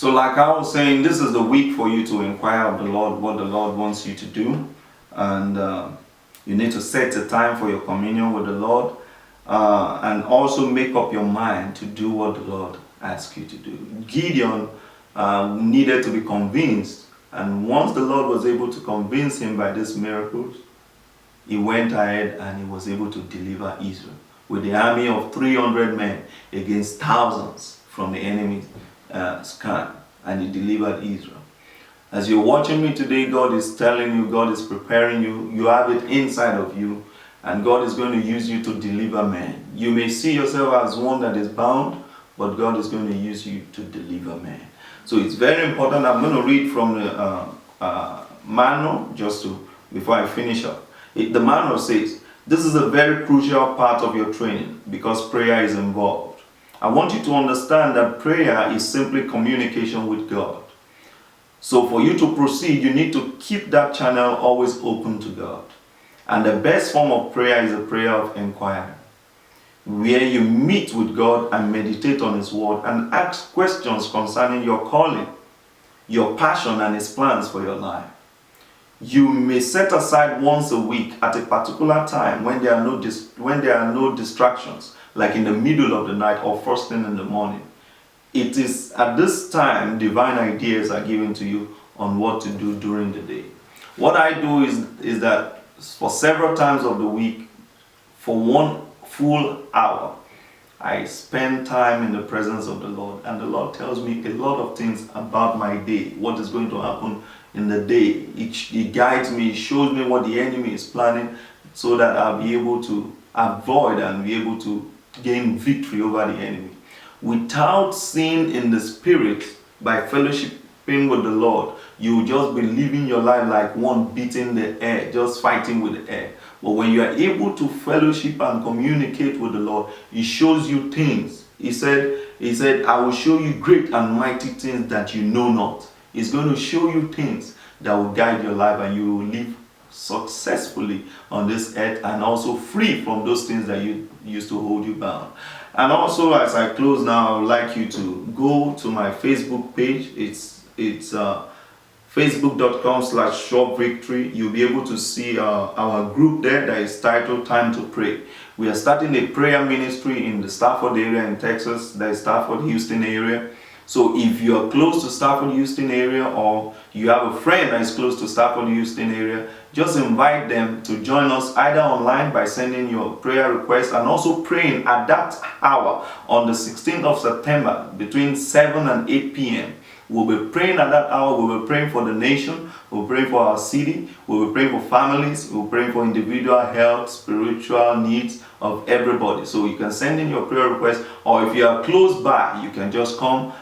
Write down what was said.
So like I was saying, this is the week for you to inquire of the Lord, what the Lord wants you to do. And you need to set a time for your communion with the Lord. And also make up your mind to do what the Lord asks you to do. Gideon needed to be convinced. And once the Lord was able to convince him by these miracles, he went ahead and he was able to deliver Israel with the army of 300 men against thousands from the enemy's camp, and he delivered Israel. As you're watching me today, God is telling you, God is preparing you, you have it inside of you, and God is going to use you to deliver men. You may see yourself as one that is bound, but God is going to use you to deliver men. So it's very important. I'm going to read from the manual before I finish up. The manual says, this is a very crucial part of your training because prayer is involved. I want you to understand that prayer is simply communication with God. So for you to proceed, you need to keep that channel always open to God. And the best form of prayer is a prayer of inquiry, where you meet with God and meditate on His word and ask questions concerning your calling, your passion, and His plans for your life. You may set aside once a week at a particular time when there are no distractions, like in the middle of the night or first thing in the morning. It is at this time divine ideas are given to you on what to do during the day. What I do is that for several times of the week, for 1 full hour, I spend time in the presence of the Lord, and the Lord tells me a lot of things about my day, what is going to happen in the day. He guides me, shows me what the enemy is planning, so that I'll be able to avoid and be able to gain victory over the enemy. Without seeing in the spirit, by fellowshipping with the Lord, you will just be living your life like one beating the air, just fighting with the air. But when you are able to fellowship and communicate with the Lord, He shows you things. He said, I will show you great and mighty things that you know not. He's going to show you things that will guide your life, and you will live successfully on this earth, and also free from those things that used to hold you bound. And also, as I close now, I would like you to go to my Facebook page. It's facebook.com/shopvictory. You'll be able to see our group there that is titled Time to Pray. We are starting a prayer ministry in the Stafford area in Texas, that is Stafford, Houston area. So if you are close to Stafford, Houston area, or you have a friend that is close to Stafford, Houston area, just invite them to join us either online by sending your prayer request, and also praying at that hour on the 16th of September between 7 and 8 p.m. We'll be praying at that hour. We'll be praying for the nation. We'll be praying for our city. We'll be praying for families. We'll be praying for individual health, spiritual needs of everybody. So you can send in your prayer request, or if you are close by, you can just come